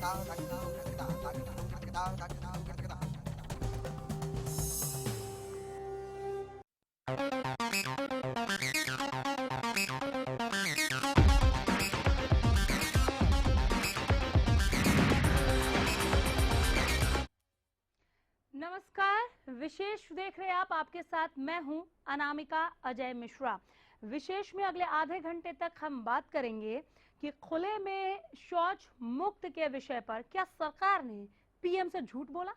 नमस्कार, विशेष देख रहे आप, आपके साथ मैं हूं अनामिका अजय मिश्रा। विशेष में अगले आधे घंटे तक हम बात करेंगे कि खुले में शौच मुक्त के विषय पर क्या सरकार ने पीएम से झूठ बोला।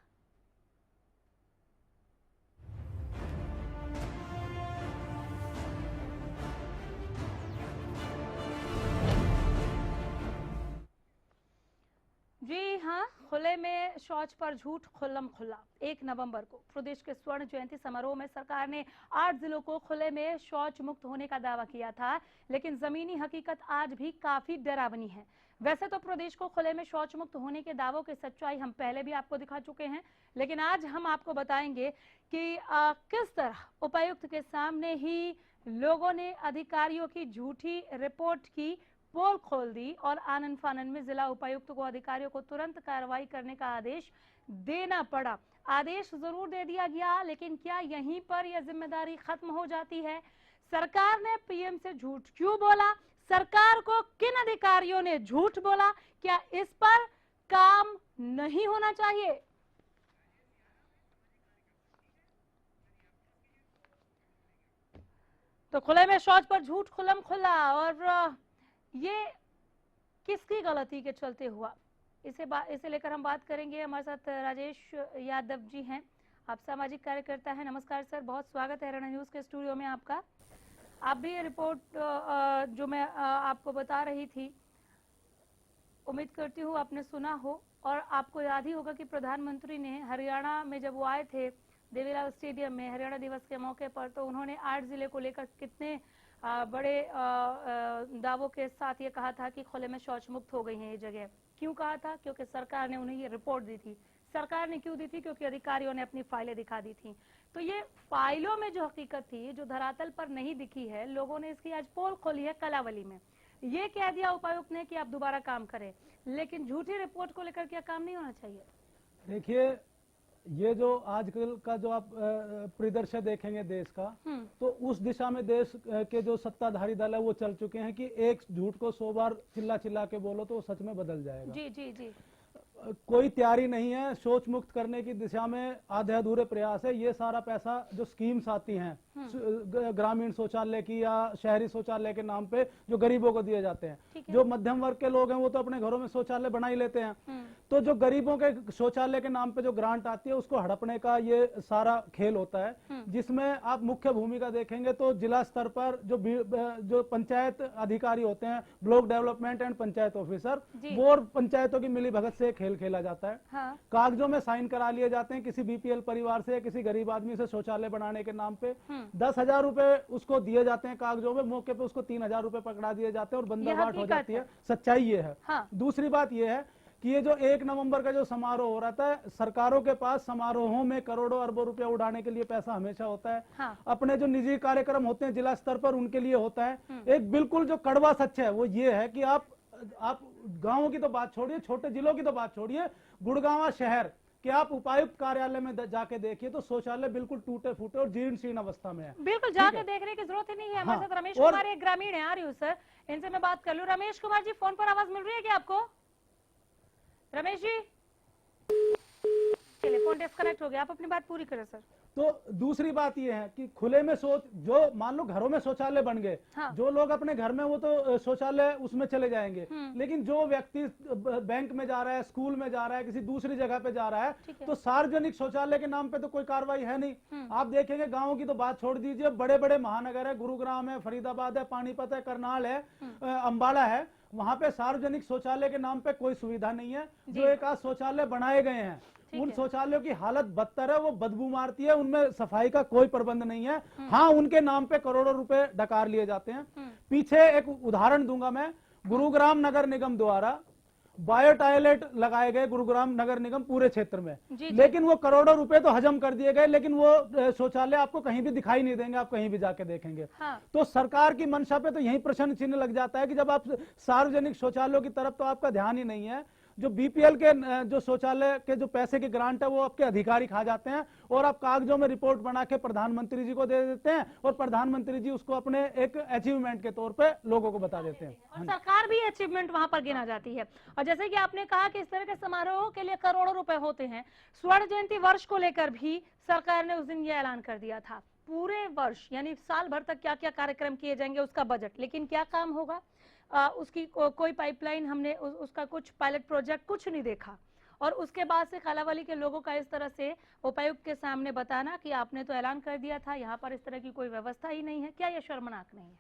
जी हाँ, खुले में शौच पर झूठ खुल्लम खुल्ला। 1 नवंबर को प्रदेश के स्वर्ण जयंती समारोह में सरकार ने 8 जिलों को खुले में शौच मुक्त होने का दावा किया था, लेकिन जमीनी हकीकत आज भी काफी डरावनी है। वैसे तो प्रदेश को खुले में शौच मुक्त होने के दावों की सच्चाई हम पहले भी आपको दिखा चुके हैं, लेकिन आज हम आपको बताएंगे कि किस तरह उपायुक्त के सामने ही लोगों ने अधिकारियों की झूठी रिपोर्ट की पोल खोल दी और आनन फानन में जिला उपायुक्त को अधिकारियों को तुरंत कार्रवाई करने का आदेश देना पड़ा। आदेश जरूर दे दिया गया, लेकिन क्या यहीं पर यह जिम्मेदारी खत्म हो जाती है? सरकार ने पीएम से झूठ क्यों बोला? सरकार को किन अधिकारियों ने झूठ बोला? क्या इस पर काम नहीं होना चाहिए? तो खुले में शौच पर झूठ खुल्लम खुल्ला, और ये किसकी गलती के चलते हुआ, इसे लेकर हम बात करेंगे। हमारे साथ राजेश यादव जी हैं, आप सामाजिक कार्यकर्ता हैं। नमस्कार सर, बहुत स्वागत है हरियाणा न्यूज के स्टूडियो में आपका। आप भी ये रिपोर्ट जो मैं आपको बता रही थी, उम्मीद करती हूँ आपने सुना हो, और आपको याद ही होगा कि प्रधानमंत्री ने हरियाणा में जब वो आए थे देवीलाल स्टेडियम में हरियाणा दिवस के मौके पर, तो उन्होंने 8 जिले को लेकर कितने बड़े दावों के साथ ये कहा था कि खुले में शौच मुक्त हो गई है ये जगह। क्यों कहा था? क्योंकि सरकार ने उन्हें ये रिपोर्ट दी थी। सरकार ने क्यों दी थी? क्योंकि अधिकारियों ने अपनी फाइलें दिखा दी थी। तो ये फाइलों में जो हकीकत थी, जो धरातल पर नहीं दिखी है, लोगों ने इसकी आज पोल खोली है कलावली में। ये कह दिया उपायुक्त ने कि आप दोबारा काम करें, लेकिन झूठी रिपोर्ट को लेकर क्या काम नहीं होना चाहिए? देखिए, ये जो आजकल का जो आप परिदृश्य देखेंगे देश का, तो उस दिशा में देश के जो सत्ताधारी दल है वो चल चुके हैं कि एक झूठ को 100 बार चिल्ला चिल्ला के बोलो तो वो सच में बदल जाएगा। जी जी जी। कोई तैयारी नहीं है शौच मुक्त करने की दिशा में, आधे अधूरे प्रयास है। ये सारा पैसा जो स्कीम्स आती हैं ग्रामीण शौचालय की या शहरी शौचालय के नाम पे जो गरीबों को दिए जाते हैं, जो मध्यम वर्ग के लोग हैं वो तो अपने घरों में शौचालय बना ही लेते हैं। तो जो गरीबों के शौचालय के नाम पे जो ग्रांट आती है उसको हड़पने का ये सारा खेल होता है, जिसमें आप मुख्य भूमिका देखेंगे तो जिला स्तर पर जो पंचायत अधिकारी होते हैं, block development and panchayat officer, वो और पंचायतों की मिली भगत से खेल खेला जाता है। हाँ। कागजों में साइन करा लिए जाते हैं किसी बीपीएल परिवार से, किसी गरीब आदमी से शौचालय बनाने के नाम पे 10,000 रुपए उसको दिए जाते हैं कागजों में, मौके पे उसको 3,000 रुपए पकड़ा दिए जाते हैं और बंदरगांठ हो जाती है। सच्चाई ये है। हाँ। दूसरी बात ये है कि ये जो 1 नवंबर का जो समारोह हो रहा था, सरकारों के पास समारोहों में करोड़ों अरबों रुपया उड़ाने के लिए पैसा हमेशा होता है। हाँ। अपने जो निजी कार्यक्रम होते हैं जिला स्तर पर उनके लिए होता है। एक बिल्कुल जो कड़वा सच है वो ये है कि आप गांवों की तो बात छोड़िए, छोटे जिलों की तो बात छोड़िए, गुड़गांव शहर कि आप उपायुक्त कार्यालय में जाके देखिए तो शौचालय बिल्कुल टूटे फूटे और जीर्ण शीर्ण अवस्था में है। बिल्कुल जाके देखने की जरूरत ही नहीं है। हमारे साथ रमेश कुमार एक ग्रामीण है, आ रही हूँ सर, इनसे मैं बात कर लूँ। रमेश कुमार जी, फोन पर आवाज मिल रही है क्या आपको? रमेश जी, चलिए फोन डिस्कनेक्ट हो गया, आप अपनी बात पूरी करें सर। तो दूसरी बात ये है कि खुले में शौच, जो मान लो घरों में शौचालय बन गए, हाँ। जो लोग अपने घर में वो तो शौचालय उसमें चले जाएंगे, लेकिन जो व्यक्ति बैंक में जा रहा है, स्कूल में जा रहा है, किसी दूसरी जगह पे जा रहा है, तो सार्वजनिक शौचालय के नाम पे तो कोई कार्रवाई है नहीं। आप देखेंगे गाँव की तो बात छोड़ दीजिए, बड़े बड़े महानगर है, गुरुग्राम है, फरीदाबाद है, पानीपत है, करनाल है, अम्बाला है, वहां पे सार्वजनिक शौचालय के नाम पे कोई सुविधा नहीं है। जो एक आध शौचालय बनाए गए हैं उन शौचालयों की हालत बदतर है, वो बदबू मारती है, उनमें सफाई का कोई प्रबंध नहीं है। हाँ, उनके नाम पे करोड़ों रुपए डकार लिए जाते हैं। पीछे एक उदाहरण दूंगा मैं, गुरुग्राम नगर निगम द्वारा बायो टॉयलेट लगाए गए गुरुग्राम नगर निगम पूरे क्षेत्र में, लेकिन वो करोड़ों रुपए तो हजम कर दिए गए, लेकिन वो शौचालय आपको कहीं भी दिखाई नहीं देंगे, आप कहीं भी जाके देखेंगे। हाँ। तो सरकार की मंशा पे तो यही प्रश्न चिन्ह लग जाता है कि जब आप सार्वजनिक शौचालयों की तरफ तो आपका ध्यान ही नहीं है, जो बीपीएल के जो शौचालय के जो पैसे की ग्रांट है वो आपके अधिकारी खा जाते हैं और आप कागजों में रिपोर्ट बना के प्रधानमंत्री जी को दे देते हैं और प्रधानमंत्री जी उसको अपने एक अचीवमेंट के तौर पे लोगों को बता देते हैं और सरकार भी अचीवमेंट वहां पर गिना जाती है। और जैसे कि आपने कहा कि इस तरह के समारोह के लिए करोड़ों रुपए होते हैं, स्वर्ण जयंती वर्ष को लेकर भी सरकार ने उस दिन ये ऐलान कर दिया था, पूरे वर्ष यानी साल भर तक क्या क्या कार्यक्रम किए जाएंगे उसका बजट, लेकिन क्या काम होगा उसकी कोई पाइपलाइन हमने उसका कुछ पायलट प्रोजेक्ट कुछ नहीं देखा। और उसके बाद से कालावली के लोगों का इस तरह से उपायुक्त के सामने बताना कि आपने तो ऐलान कर दिया था, यहाँ पर इस तरह की कोई व्यवस्था ही नहीं है, क्या ये शर्मनाक नहीं है?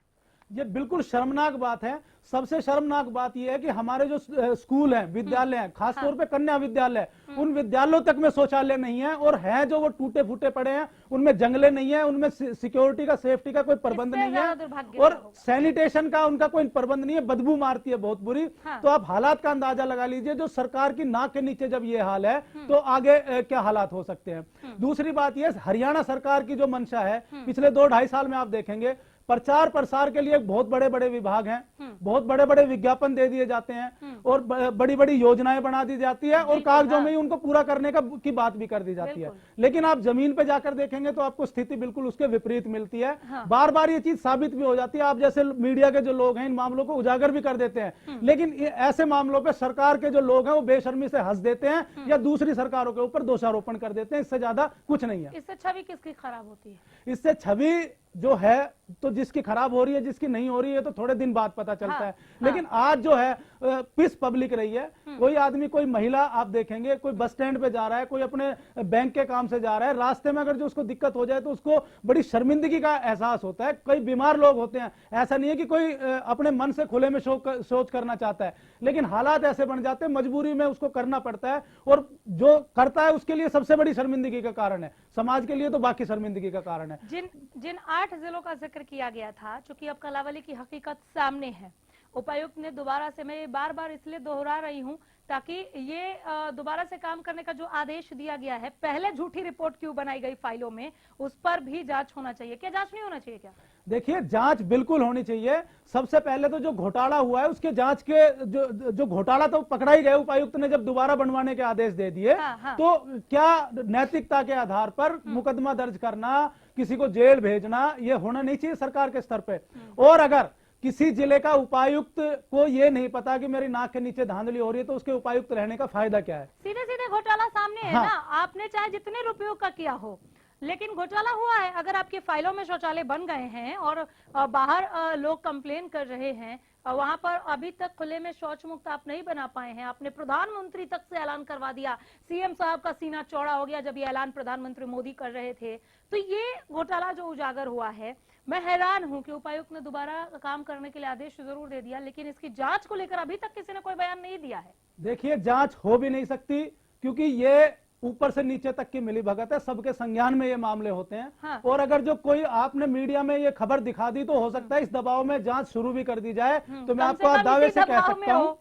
ये बिल्कुल शर्मनाक बात है। सबसे शर्मनाक बात यह है कि हमारे जो स्कूल हैं, विद्यालय हैं, खासतौर पे कन्या विद्यालय, उन विद्यालयों तक में शौचालय नहीं है और हैं जो वो टूटे फूटे पड़े हैं, उनमें जंगले नहीं है, उनमें सिक्योरिटी का, सेफ्टी का कोई प्रबंध नहीं है और सैनिटेशन का उनका कोई प्रबंध नहीं है, बदबू मारती है बहुत बुरी। तो आप हालात का अंदाजा लगा लीजिए, जो सरकार की नाक के नीचे जब ये हाल है तो आगे क्या हालात हो सकते हैं। दूसरी बात यह, हरियाणा सरकार की जो मंशा है, पिछले 2-2.5 साल में आप देखेंगे प्रचार प्रसार के लिए बहुत बड़े बड़े विभाग हैं, बहुत बड़े बड़े विज्ञापन दे दिए जाते हैं और बड़ी बड़ी योजनाएं बना दी जाती है और कागजों में ही उनको पूरा करने की बात भी कर दी जाती है। लेकिन आप जमीन पे जाकर देखेंगे तो आपको स्थिति बिल्कुल उसके विपरीत मिलती है। बार बार ये चीज साबित भी हो जाती है। आप जैसे मीडिया के जो लोग हैं इन मामलों को उजागर भी कर देते हैं, लेकिन ऐसे मामलों पर सरकार के जो लोग हैं वो बेशर्मी से हंस देते हैं या दूसरी सरकारों के ऊपर दोषारोपण कर देते हैं। इससे ज्यादा कुछ नहीं है। इससे छवि किसकी खराब होती है? इससे छवि जो है तो जिसकी खराब हो रही है, जिसकी नहीं हो रही है तो थोड़े दिन बाद पता चलता है। लेकिन आज जो है पीस पब्लिक रही है। कोई आदमी, कोई महिला आप देखेंगे, कोई बस स्टैंड पे जा रहा है, कोई अपने बैंक के काम से जा रहा है, रास्ते में अगर जो उसको दिक्कत हो जाए तो उसको बड़ी शर्मिंदगी का एहसास होता है। कई बीमार लोग होते हैं, ऐसा नहीं है कि कोई अपने मन से खुले में शौच करना चाहता है, लेकिन हालात ऐसे बन जाते हैं, मजबूरी में उसको करना पड़ता है और जो करता है उसके लिए सबसे बड़ी शर्मिंदगी का कारण है। समाज के लिए तो बाकी शर्मिंदगी का कारण है। जिन 8 जिलों का जिक्र किया गया था, चूंकि अब कालावली की हकीकत सामने है, उपायुक्त ने दोबारा से, मैं बार बार इसलिए दोहरा रही हूं ताकि ये दोबारा से काम करने का जो आदेश दिया गया है, पहले झूठी रिपोर्ट क्यों बनाई गई फाइलों में, उस पर भी जांच होना चाहिए। क्या जांच नहीं होना चाहिए क्या? देखिए, जांच बिल्कुल होनी चाहिए। सबसे पहले तो जो घोटाला हुआ है उसके जांच के जो घोटाला तो पकड़ा ही गया। उपायुक्त ने जब दोबारा बनवाने के आदेश दे दिए तो क्या नैतिकता के आधार पर मुकदमा दर्ज करना, किसी को जेल भेजना, यह होना नहीं चाहिए सरकार के स्तर पे। और अगर किसी जिले का उपायुक्त को ये नहीं पता कि मेरी नाक के नीचे धांधली हो रही है तो उसके उपायुक्त रहने का फायदा क्या है? सीधे सीधे घोटाला सामने है ना। आपने चाहे जितने रुपयों का किया हो, लेकिन घोटाला हुआ है। अगर आपकी फाइलों में शौचालय बन गए हैं और बाहर लोग कंप्लेन कर रहे हैं, वहां पर अभी तक खुले में शौच मुक्त आप नहीं बना पाए हैं, आपने प्रधानमंत्री तक से ऐलान करवा दिया, सीएम साहब का सीना चौड़ा हो गया जब ये ऐलान प्रधानमंत्री मोदी कर रहे थे, तो ये घोटाला जो उजागर हुआ है, मैं हैरान हूं कि उपायुक्त ने दोबारा काम करने के लिए आदेश जरूर दे दिया, लेकिन इसकी जांच को लेकर अभी तक किसी ने कोई बयान नहीं दिया है। देखिए, जांच हो भी नहीं सकती क्योंकि ये ऊपर से नीचे तक की मिली भगत है, सबके संज्ञान में ये मामले होते हैं। और अगर जो कोई आपने मीडिया में ये खबर दिखा दी तो हो सकता है इस दबाव में जांच शुरू भी कर दी जाए। तो मैं आपको दावे से कह सकता हूँ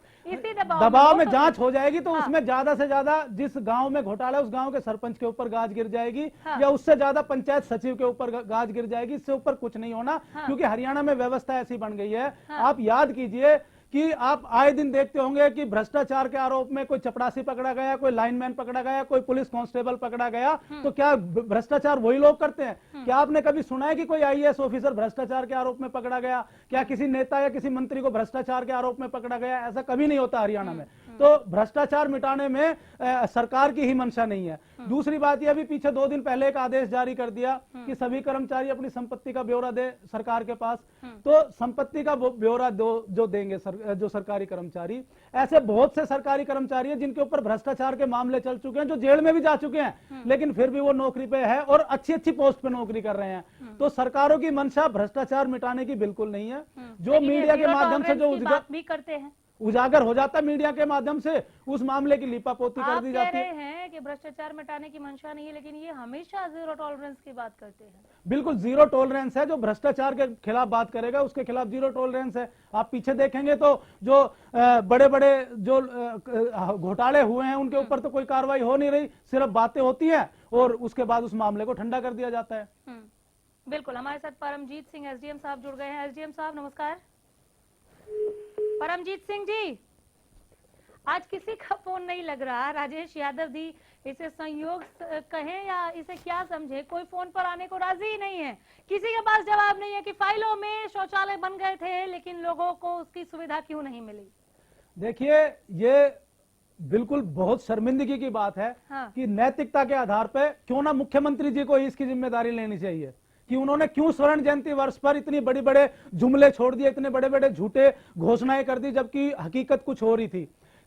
दबाव में जांच हो जाएगी तो उसमें ज्यादा से ज्यादा जिस गांव में घोटाला है उस गांव के सरपंच के ऊपर गाज गिर जाएगी या उससे ज्यादा पंचायत सचिव के ऊपर गाज गिर जाएगी। इससे ऊपर कुछ नहीं होना क्योंकि हरियाणा में व्यवस्था ऐसी बन गई है। आप याद कीजिए कि आप आए दिन देखते होंगे कि भ्रष्टाचार के आरोप में कोई चपरासी पकड़ा गया, कोई लाइनमैन पकड़ा गया, कोई पुलिस कांस्टेबल पकड़ा गया, तो क्या भ्रष्टाचार वही लोग करते हैं? क्या आपने कभी सुना है कि कोई आईएएस ऑफिसर भ्रष्टाचार के आरोप में पकड़ा गया? क्या किसी नेता या किसी मंत्री को भ्रष्टाचार के आरोप में पकड़ा गया? ऐसा कभी नहीं होता हरियाणा में। तो भ्रष्टाचार मिटाने में सरकार की ही मंशा नहीं है। दूसरी बात यह भी, पीछे 2 दिन पहले एक आदेश जारी कर दिया कि सभी कर्मचारी अपनी संपत्ति का ब्यौरा दे सरकार के पास। तो संपत्ति का ब्यौरा जो देंगे जो सरकारी कर्मचारी, ऐसे बहुत से सरकारी कर्मचारी हैं जिनके ऊपर भ्रष्टाचार के मामले चल चुके हैं, जो जेल में भी जा चुके हैं, लेकिन फिर भी वो नौकरी पे है और अच्छी अच्छी पोस्ट पे नौकरी कर रहे हैं। तो सरकारों की मंशा भ्रष्टाचार मिटाने की बिल्कुल नहीं है। जो मीडिया के माध्यम से जो भी करते हैं, उजागर हो जाता है मीडिया के माध्यम से, उस मामले की लिपापोती कर दी जाती है। आप कह रहे हैं कि भ्रष्टाचार मिटाने की मंशा नहीं है, लेकिन ये हमेशा जीरो टॉलरेंस की बात करते हैं। बिल्कुल जीरो टॉलरेंस है। जो भ्रष्टाचार के खिलाफ बात करेगा उसके खिलाफ जीरो टॉलरेंस है। आप पीछे देखेंगे तो जो बड़े बड़े जो घोटाले हुए हैं उनके ऊपर तो कोई कार्रवाई हो नहीं रही, सिर्फ बातें होती है और उसके बाद उस मामले को ठंडा कर दिया जाता है। बिल्कुल। हमारे साथ परमजीत सिंह एसडीएम साहब जुड़ गए हैं। एसडीएम साहब नमस्कार। परमजीत सिंह जी, आज किसी का फोन नहीं लग रहा। राजेश यादव जी इसे संयोग कहें या इसे क्या समझे, कोई फोन पर आने को राजी ही नहीं है। किसी के पास जवाब नहीं है कि फाइलों में शौचालय बन गए थे लेकिन लोगों को उसकी सुविधा क्यों नहीं मिली। देखिए, ये बिल्कुल बहुत शर्मिंदगी की बात है। हाँ। कि नैतिकता के आधार पे क्यों ना मुख्यमंत्री जी को इसकी जिम्मेदारी लेनी चाहिए कि उन्होंने क्यों स्वर्ण जयंती वर्ष पर इतनी बड़ी बड़े जुमले छोड़ दिए, इतने बड़े बड़े झूठे घोषणाएं कर दी, जबकि हकीकत कुछ हो रही थी।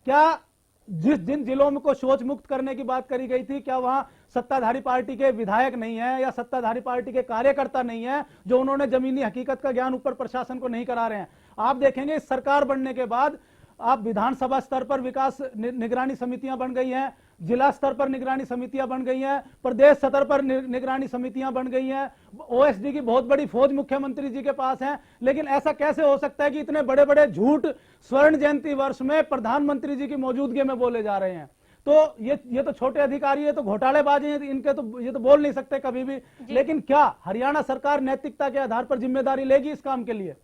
क्या जिन जिलों में को शौच मुक्त करने की बात करी गई थी, क्या वहां सत्ताधारी पार्टी के विधायक नहीं है या सत्ताधारी पार्टी के कार्यकर्ता नहीं है जो उन्होंने जमीनी हकीकत का ज्ञान ऊपर प्रशासन को नहीं करा रहे हैं? आप देखेंगे इस सरकार बनने के बाद आप विधानसभा स्तर पर विकास निगरानी समितियां बन गई हैं, जिला स्तर पर निगरानी समितियां बन गई हैं, प्रदेश स्तर पर निगरानी समितियां बन गई हैं, ओएसडी की बहुत बड़ी फौज मुख्यमंत्री जी के पास है। लेकिन ऐसा कैसे हो सकता है कि इतने बड़े बड़े झूठ स्वर्ण जयंती वर्ष में प्रधानमंत्री जी की मौजूदगी में बोले जा रहे हैं? तो ये तो छोटे अधिकारी है, तो घोटालेबाजी है, इनके तो ये तो बोल नहीं सकते कभी भी। लेकिन क्या हरियाणा सरकार नैतिकता के आधार पर जिम्मेदारी लेगी इस काम के लिए?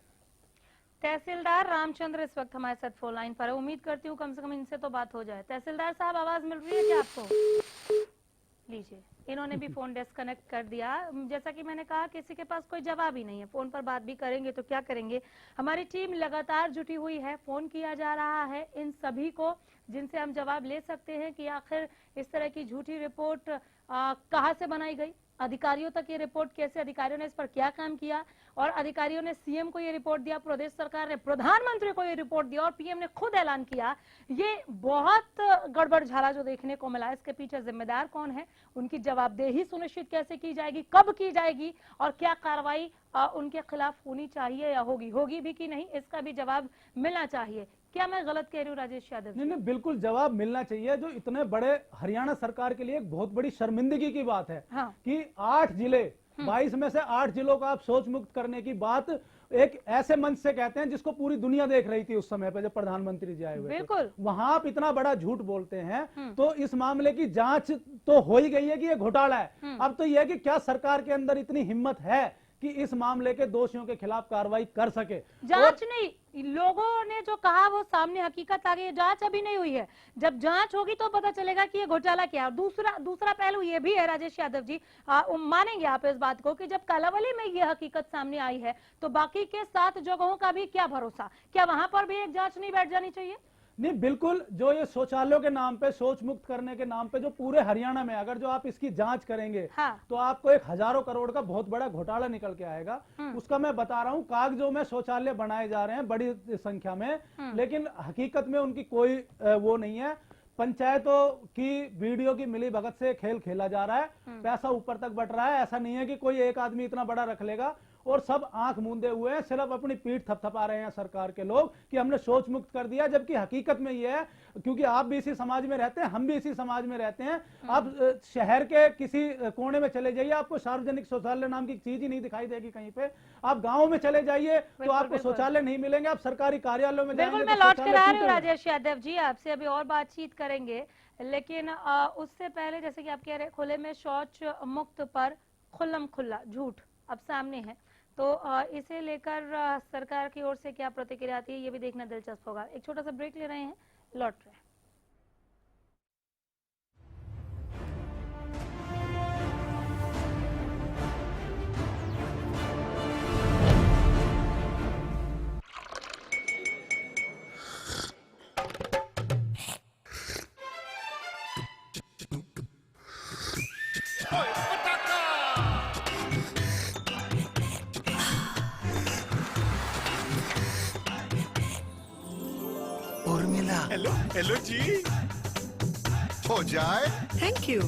तहसीलदार रामचंद्र इस वक्त हमारे साथ फोन लाइन पर है। उम्मीद करती हूँ कम से कम इनसे तो बात हो जाए। तहसीलदार साहब, आवाज मिल रही है क्या आपको? लीजिए, इन्होंने भी फोन डिस्कनेक्ट कर दिया। जैसा कि मैंने कहा, किसी के पास कोई जवाब ही नहीं है। फोन पर बात भी करेंगे तो क्या करेंगे। हमारी टीम लगातार जुटी हुई है, फोन किया जा रहा है इन सभी को जिनसे हम जवाब ले सकते हैं कि आखिर इस तरह की झूठी रिपोर्ट कहां से बनाई गई, अधिकारियों तक ये रिपोर्ट कैसे, अधिकारियों ने इस पर क्या काम किया, और अधिकारियों ने सीएम को ये रिपोर्ट दिया, प्रदेश सरकार ने प्रधानमंत्री को ये रिपोर्ट दिया और पीएम ने खुद ऐलान किया। ये बहुत गड़बड़ झाला जो देखने को मिला। इसके पीछे जिम्मेदार कौन है, उनकी जवाबदेही सुनिश्चित कैसे की जाएगी, कब की जाएगी, और क्या कार्रवाई उनके खिलाफ होनी चाहिए या होगी भी कि नहीं, इसका भी जवाब मिलना चाहिए। क्या मैं गलत कह रही हूँ राजेश यादव? नहीं, बिल्कुल जवाब मिलना चाहिए। जो इतने बड़े हरियाणा सरकार के लिए एक बहुत बड़ी शर्मिंदगी की बात है। हाँ। कि 8 जिले 22 में से 8 जिलों को आप शौच मुक्त करने की बात एक ऐसे मंच से कहते हैं जिसको पूरी दुनिया देख रही थी उस समय पे जब प्रधानमंत्री जी आए हुए थे। बिल्कुल। वहां आप इतना बड़ा झूठ बोलते हैं तो इस मामले की जांच तो हो ही गई है कि ये घोटाला है। अब तो यह है कि क्या सरकार के अंदर इतनी हिम्मत है कि इस मामले के दोषियों के खिलाफ कार्रवाई कर सके। जांच नहीं, लोगों ने जो कहा वो सामने हकीकत आ गई। जांच अभी नहीं हुई है, जब जांच होगी तो पता चलेगा कि ये घोटाला क्या है। दूसरा पहलू ये भी है राजेश यादव जी, मानेंगे आप इस बात को कि जब कालावली में ये हकीकत सामने आई है तो बाकी के 7 जगहों का भी क्या भरोसा, क्या वहां पर भी एक जांच नहीं बैठ जानी चाहिए? नहीं, बिल्कुल। जो ये शौचालयों के नाम पे, शौच मुक्त करने के नाम पे जो पूरे हरियाणा में अगर जो आप इसकी जांच करेंगे तो आपको एक हजारों करोड़ का बहुत बड़ा घोटाला निकल के आएगा। उसका मैं बता रहा हूं, कागजों में शौचालय बनाए जा रहे हैं बड़ी संख्या में, लेकिन हकीकत में उनकी कोई वो नहीं है। पंचायतों की वीडियो की मिली भगत से खेल खेला जा रहा है, पैसा ऊपर तक बट रहा है। ऐसा नहीं है कि कोई एक आदमी इतना बड़ा रख लेगा और सब आंख मूंदे हुए हैं, सिर्फ अपनी पीठ थपथपा रहे हैं सरकार के लोग कि हमने शौच मुक्त कर दिया। जबकि हकीकत में ये है, क्योंकि आप भी इसी समाज में रहते हैं, हम भी इसी समाज में रहते हैं। आप शहर के किसी कोने में चले जाइए, आपको सार्वजनिक शौचालय नाम की चीज ही नहीं दिखाई देगी कहीं पे। आप गाँव में चले जाइए तो आपको शौचालय नहीं मिलेंगे। आप सरकारी कार्यालयों में बिल्कुल, मैं लौट कर आ रही हूँ राजेश यादव जी, आपसे अभी और बातचीत करेंगे। लेकिन उससे पहले, जैसे कि आप कह रहे हैं, खुले में शौच मुक्त पर खुल्लम खुल्ला झूठ अब सामने है, तो इसे लेकर सरकार की ओर से क्या प्रतिक्रिया आती है ये भी देखना दिलचस्प होगा। एक छोटा सा ब्रेक ले रहे हैं, लौट रहे हैं। हेलो हेलो जी, हो जाए। Thank you.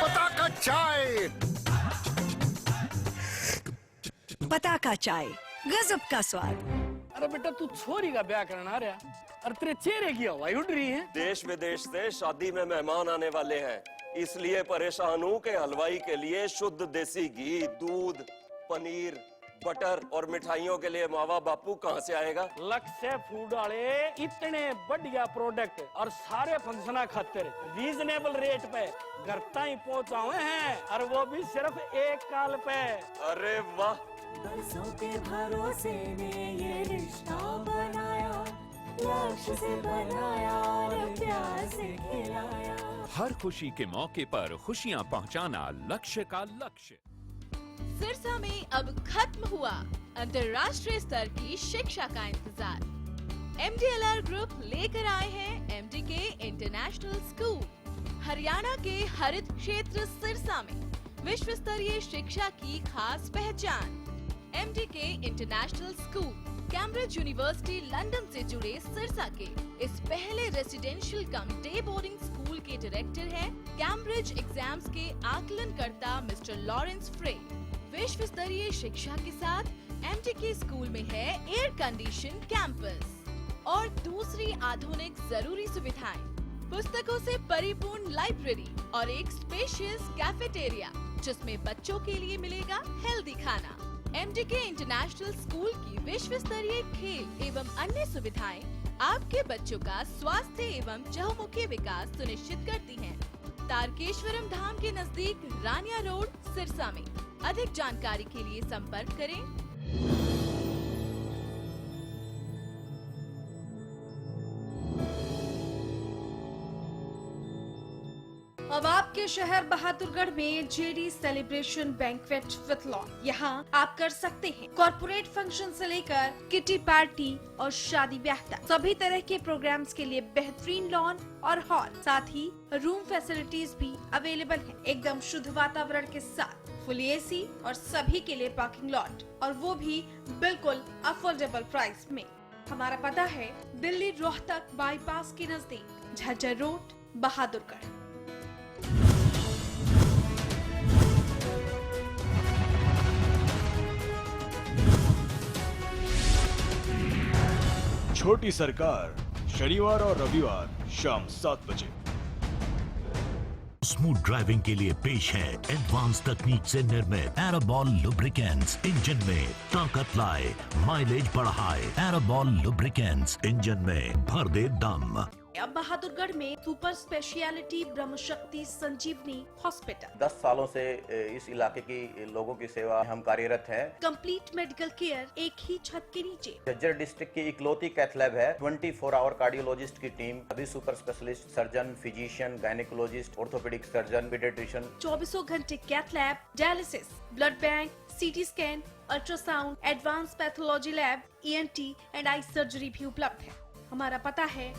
पताका चाय, पताका चाय, गजब का स्वाद। अरे बेटा, तू छोरी का ब्याह करना रहा, और तेरे चेहरे की हवाई उड़ रही है। देश विदेश से शादी में मेहमान आने वाले हैं, इसलिए परेशान हूँ कि हलवाई के लिए शुद्ध देसी घी, दूध, पनीर, बटर और मिठाइयों के लिए मावा बापू कहाँ से आएगा? लक्ष्य फूड वाले इतने बढ़िया प्रोडक्ट और सारे फंक्शन खातिर रीजनेबल रेट पे घर तक पहुँचाए हैं, और वो भी सिर्फ एक कॉल पे। अरे वाह, बरसों के भरोसे ने ये रिश्ता बनाया, लक्ष्य से बनाया और प्यार से खिलाया। हर खुशी के मौके पर खुशियां पहुंचाना लक्ष्य का लक्ष्य। सिरसा में अब खत्म हुआ अंतर्राष्ट्रीय स्तर की शिक्षा का इंतजार। MDLR ग्रुप लेकर आए हैं MDK इंटरनेशनल स्कूल। हरियाणा के हरित क्षेत्र सिरसा में विश्व स्तरीय शिक्षा की खास पहचान। MDK international school Cambridge university London से जुड़े सिरसा के इस पहले रेसिडेंशियल कम डे बोर्डिंग स्कूल के डायरेक्टर हैं कैम्ब्रिज एग्जाम्स के आकलनकर्ता मिस्टर लॉरेंस फ्रे। विश्व स्तरीय शिक्षा के साथ MDK स्कूल में है एयर कंडीशन कैंपस और दूसरी आधुनिक जरूरी सुविधाएं, पुस्तकों से परिपूर्ण लाइब्रेरी और एक स्पेशियस कैफेटेरिया जिसमें बच्चों के लिए मिलेगा हेल्दी खाना। MDK इंटरनेशनल स्कूल की विश्व स्तरीय खेल एवं अन्य सुविधाएं आपके बच्चों का स्वास्थ्य एवं चहुमुखी विकास सुनिश्चित करती हैं। तारकेश्वरम धाम के नजदीक रानिया रोड सिरसा में। अधिक जानकारी के लिए संपर्क करें। अब आपके शहर बहादुरगढ़ में JD celebration banquet with lawn. यहाँ आप कर सकते हैं कॉर्पोरेट फंक्शन से लेकर किटी पार्टी और शादी ब्याह तक। सभी तरह के प्रोग्राम्स के लिए बेहतरीन लॉन और हॉल, साथ ही रूम फैसिलिटीज भी अवेलेबल हैं। एकदम शुद्ध वातावरण के साथ फुल AC और सभी के लिए पार्किंग लॉट, और वो भी बिल्कुल अफोर्डेबल प्राइस में। हमारा पता है दिल्ली रोहतक बाईपास के नजदीक, झज्जर रोड, बहादुरगढ़। छोटी सरकार शनिवार और रविवार शाम 7 बजे। स्मूथ ड्राइविंग के लिए पेश है एडवांस तकनीक से निर्मित एरोबॉल लुब्रिकेंट्स। इंजन में ताकत लाए, माइलेज बढ़ाए। एरोबॉल लुब्रिकेंट्स, इंजन में भर दे दम। अब बहादुरगढ़ में सुपर स्पेशलिटी ब्रह्मशक्ति संजीवनी हॉस्पिटल। 10 सालों से इस इलाके की लोगों की सेवा हम कार्यरत हैं। कंप्लीट मेडिकल केयर एक ही छत के नीचे। झज्जर डिस्ट्रिक्ट की इकलौती कैथ लैब है। 24 आवर कार्डियोलॉजिस्ट की टीम, सभी super specialist, surgeon, physician, gynaecologist, orthopaedic surgeon, paediatrician. 24 घंटे cath lab, dialysis, blood bank, CT scan, ultrasound, advance pathology lab, ENT and eye surgery भी उपलब्ध है। हमारा पता है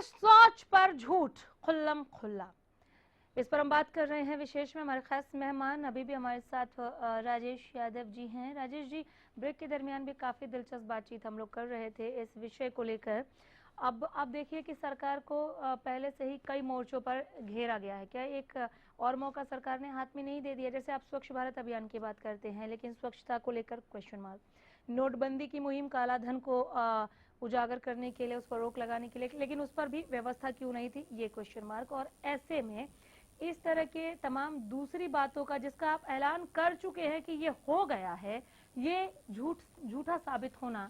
सोच पर झूठ खुल्लम खुल्ला। इस पर हम बात कर रहे हैं विशेष में हमारे खास मेहमान अभी भी हमारे साथ राजेश यादव जी हैं। राजेश जी, ब्रेक के दरमियान भी काफ़ी दिलचस्प बातचीत हम लोग कर रहे थे इस विषय को लेकर। अब आप देखिए कि सरकार को पहले से ही कई मोर्चों पर घेरा गया है। क्या एक और मौका सरकार ने हाथ में नहीं दे दिया? जैसे आप स्वच्छ भारत अभियान की बात करते हैं, लेकिन स्वच्छता को लेकर क्वेश्चन मार्क, नोटबंदी की मुहिम काला धन को उजागर करने के लिए, उस पर रोक लगाने के लिए, लेकिन उस पर भी व्यवस्था क्यों नहीं थी, ये क्वेश्चन मार्क। और ऐसे में इस तरह के तमाम दूसरी बातों का जिसका आप ऐलान कर चुके हैं कि ये हो गया है, ये झूठा साबित होना,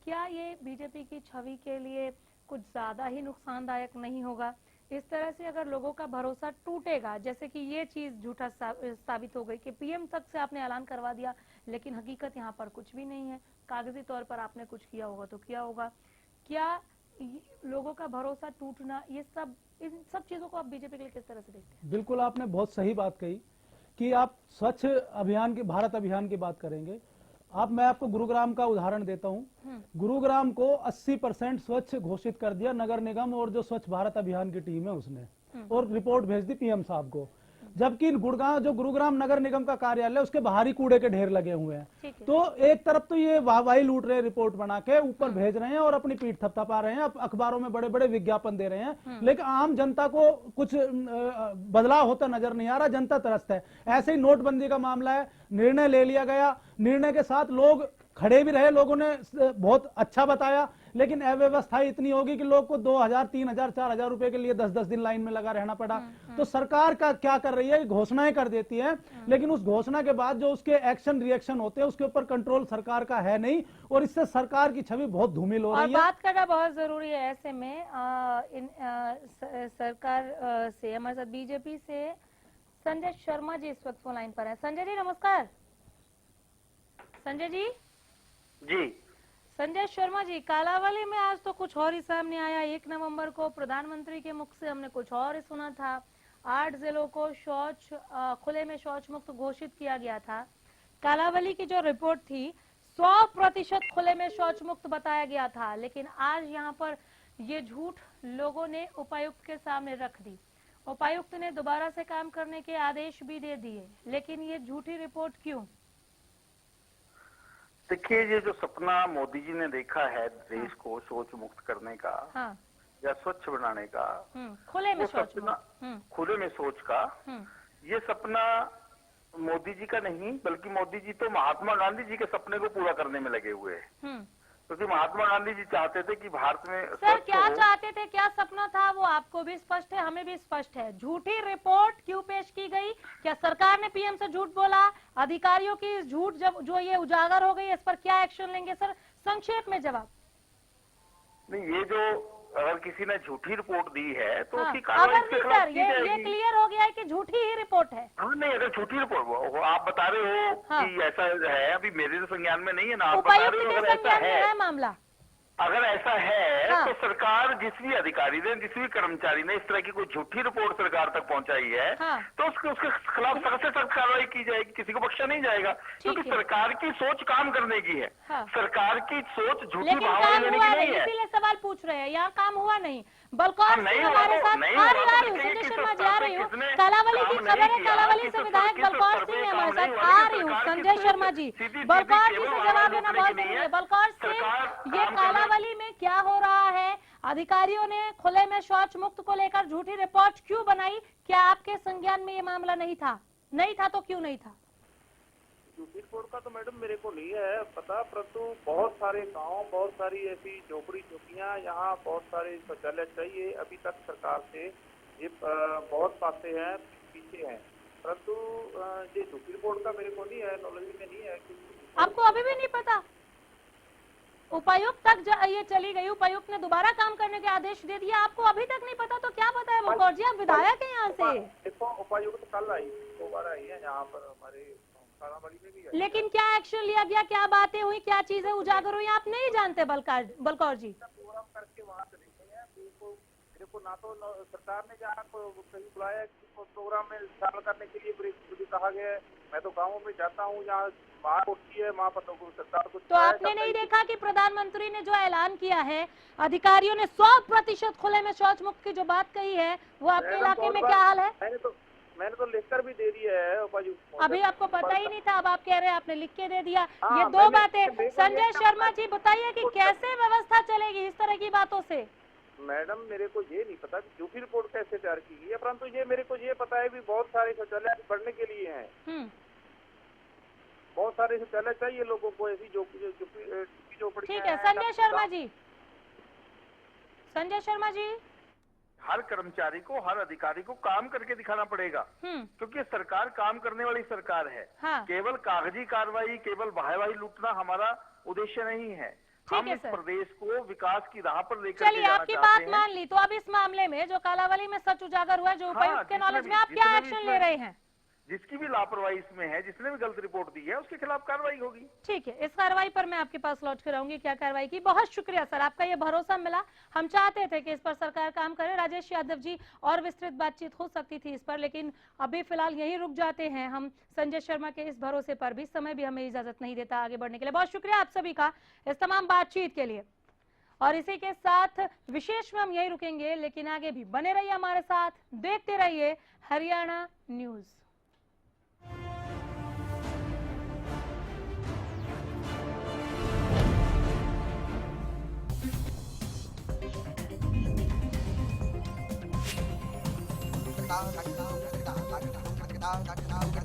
क्या ये बीजेपी की छवि के लिए कुछ ज्यादा ही नुकसानदायक नहीं होगा? इस तरह से अगर लोगों का भरोसा टूटेगा, जैसे कि ये चीज झूठा साबित हो गई कि PM तक से आपने ऐलान करवा दिया, लेकिन हकीकत यहाँ पर कुछ भी नहीं है, कागजी तौर पर आपने कुछ किया होगा तो किया होगा, क्या लोगों का भरोसा टूटना, ये सब, इन सब चीजों को आप बीजेपी के लिए किस तरह से देखते हैं? बिल्कुल, आपने बहुत सही बात कही कि आप स्वच्छ अभियान की, भारत अभियान की बात करेंगे। मैं आपको गुरुग्राम का उदाहरण देता हूं। गुरुग्राम को 80% स्वच्छ घोषित कर दिया नगर निगम और जो स्वच्छ भारत अभियान की टीम है उसने, और रिपोर्ट भेज दी PM साहब को। जबकि गुड़गांव जो गुरुग्राम नगर निगम का कार्यालय उसके बाहरी कूड़े के ढेर लगे हुए हैं। तो एक तरफ तो ये वाहवाही लूट रहे, रिपोर्ट बना के ऊपर भेज रहे हैं और अपनी पीठ थपथपा रहे हैं, अखबारों में बड़े बड़े विज्ञापन दे रहे हैं, लेकिन आम जनता को कुछ बदलाव होता नजर नहीं आ रहा। जनता त्रस्त है। ऐसे ही नोटबंदी का मामला है, निर्णय ले लिया गया, निर्णय के साथ लोग खड़े भी रहे, लोगों ने बहुत अच्छा बताया, लेकिन अव्यवस्था इतनी होगी कि लोग को 2000, 3000, 4000 रुपए के लिए 10-10 दिन लाइन में लगा रहना पड़ा। तो सरकार का क्या कर रही है, घोषणाएं कर देती है, लेकिन उस घोषणा के बाद जो उसके एक्शन रिएक्शन होते हैं उसके ऊपर कंट्रोल सरकार का है नहीं, और इससे सरकार की छवि बहुत धूमिल हो रही है। बात करना बहुत जरूरी है ऐसे में सरकार से। हमारे साथ बीजेपी से संजय शर्मा जी इस वक्त फोन लाइन पर है। संजय जी नमस्कार। संजय जी जी। संजय शर्मा जी, कालावली में आज तो कुछ और ही सामने आया। 1 नवंबर को प्रधानमंत्री के मुख से हमने कुछ और ही सुना था। 8 जिलों को खुले में शौच मुक्त घोषित किया गया था। कालावली की जो रिपोर्ट थी 100% खुले में शौच मुक्त बताया गया था, लेकिन आज यहाँ पर ये झूठ लोगों ने उपायुक्त के सामने रख दी। उपायुक्त ने दोबारा से काम करने के आदेश भी दे दिए, लेकिन ये झूठी रिपोर्ट क्यों? देखिए, ये जो सपना मोदी जी ने देखा है देश को शौच मुक्त करने का, या स्वच्छ बनाने का, खुले में शौच खुले में शौच का, ये सपना मोदी जी का नहीं, बल्कि मोदी जी तो महात्मा गांधी जी के सपने को पूरा करने में लगे हुए हैं। क्योंकि महात्मा गांधी जी चाहते थे कि भारत में सर क्या चाहते थे, क्या सपना था, वो आपको भी स्पष्ट है, हमें भी स्पष्ट है। झूठी रिपोर्ट क्यों पेश की गई? क्या सरकार ने पीएम से झूठ बोला? अधिकारियों की झूठ जब जो ये उजागर हो गई, इस पर क्या एक्शन लेंगे? सर संक्षेप में जवाब। नहीं, ये जो अगर किसी ने झूठी रिपोर्ट दी है तो उसकी कार्रवाई इसके खिलाफ की जाएगी। ये क्लियर हो गया है कि झूठी ही रिपोर्ट है। हाँ, नहीं, अगर झूठी रिपोर्ट आप बता रहे हो कि ऐसा है, अभी मेरे तो संज्ञान में नहीं है ना, आप बता रहे हो अगर ऐसा है मामला, अगर ऐसा है तो सरकार जिस भी अधिकारी ने, जिस भी कर्मचारी ने इस तरह की कोई झूठी रिपोर्ट सरकार तक पहुंचाई है तो उसके खिलाफ सख्त से सख्त कार्रवाई की जाएगी, किसी को बख्शा नहीं जाएगा। क्योंकि सरकार की सोच काम करने की है, सरकार की सोच झूठी भावना लेने की नहीं है। इसीलिए सवाल पूछ रहे हैं, यहाँ काम हुआ नहीं। बलकौर सिंह हमारे साथ संजय शर्मा जी आ रही हूँ, कालावली की खबर है, कालावली से विधायक बलकौर सिंह हमारे साथ आ रही हूँ। संजय शर्मा जी, बलकौर जी से जवाब देना बहुत जरूरी है। बलकौर सिंह, ये कालावली में क्या हो रहा है? अधिकारियों ने खुले में शौच मुक्त को लेकर झूठी रिपोर्ट क्यों बनाई? क्या आपके संज्ञान में ये मामला नहीं था? नहीं था तो क्यों नहीं था? झूठी रिपोर्ट का तो मैडम मेरे को नहीं है पता, परंतु बहुत सारे गांव, बहुत सारी ऐसी झोपड़ी झोपड़ियां, यहाँ बहुत सारे शौचालय चाहिए। अभी तक सरकार से ये बहुत बातें हैं, पीछे हैं, परंतु ये झूठी रिपोर्ट का मेरे को नहीं है, नॉलेज में नहीं है। आपको अभी भी नहीं पता? उपायुक्त तक ये चली गई, उपायुक्त ने दोबारा काम करने के आदेश दे दिया, आपको अभी तक नहीं पता? तो क्या पता है बलकौर जी, आप विधायक हैं यहाँ से। देखो, उपायुक्त कल आई, दोबारा आई है यहाँ पर हमारे कालावली में भी। लेकिन क्या एक्शन लिया गया, क्या बातें हुई, क्या चीजें उजागर हुई, आप नहीं जानते बलकौर जी? प्रोग्राम करके वहाँ चले गए हैं। मेरे को ना तो सरकार ने जहाँ कहीं बुलाया प्रोग्राम में शामिल करने के लिए मुझे कहा गया है। मैं तो गाँवों में जाता हूँ, यहाँ बात होती है, वहाँ पर सरकार को। तो आपने नहीं देखा कि प्रधानमंत्री ने जो ऐलान किया है, अधिकारियों ने 100% खुले में शौच मुक्त की जो बात कही है, वो आपके इलाके में क्या हाल है? मैंने तो लिखकर भी दे दिया है उपायुक्त। अभी आपको पता ही नहीं था, अब आप कह रहे हैं आपने लिख के दे दिया। ये दो बातें। संजय शर्मा जी बताइए कि कैसे व्यवस्था चलेगी इस तरह की बातों से? मैडम, मेरे को ये नहीं पता कि झूठी रिपोर्ट कैसे तैयार की गई है, परंतु ये मेरे को ये पता है भी बहुत सारे शौचालय बढ़ने के लिए हैं। बहुत सारे शौचालय चाहिए लोगों को, ऐसी झोपड़ी। ठीक है संजय शर्मा जी, संजय शर्मा जी, हर कर्मचारी को, हर अधिकारी को काम करके दिखाना पड़ेगा, क्योंकि सरकार काम करने वाली सरकार है। केवल कागजी कार्रवाई, केवल वाहवाही लूटना हमारा उद्देश्य नहीं है। हम इस प्रदेश को विकास की राह पर लेकर चलिए, आपकी बात मान ली। तो अब इस मामले में जो कालावली में सच उजागर हुआ, जो उपायुक्त के नॉलेज में, आप क्या एक्शन ले रहे हैं? जिसकी भी लापरवाही इसमें है, जिसने भी गलत रिपोर्ट दी है, उसके खिलाफ कार्रवाई होगी। ठीक है, इस कार्रवाई पर मैं आपके पास लौट कर आऊंगी, क्या कार्रवाई की। बहुत शुक्रिया सर, आपका ये भरोसा मिला। हम चाहते थे कि इस पर सरकार काम करे। राजेश यादव जी, और विस्तृत बातचीत हो सकती थी इस पर, लेकिन अभी फिलहाल यही रुक जाते हैं हम संजय शर्मा के इस भरोसे पर भी। समय भी हमें इजाजत नहीं देता आगे बढ़ने के लिए। बहुत शुक्रिया आप सभी का इस तमाम बातचीत के लिए। और इसी के साथ विशेष में हम यही रुकेंगे, लेकिन आगे भी बने रहिए हमारे साथ, देखते रहिए Haryana news. da da da da da da da da da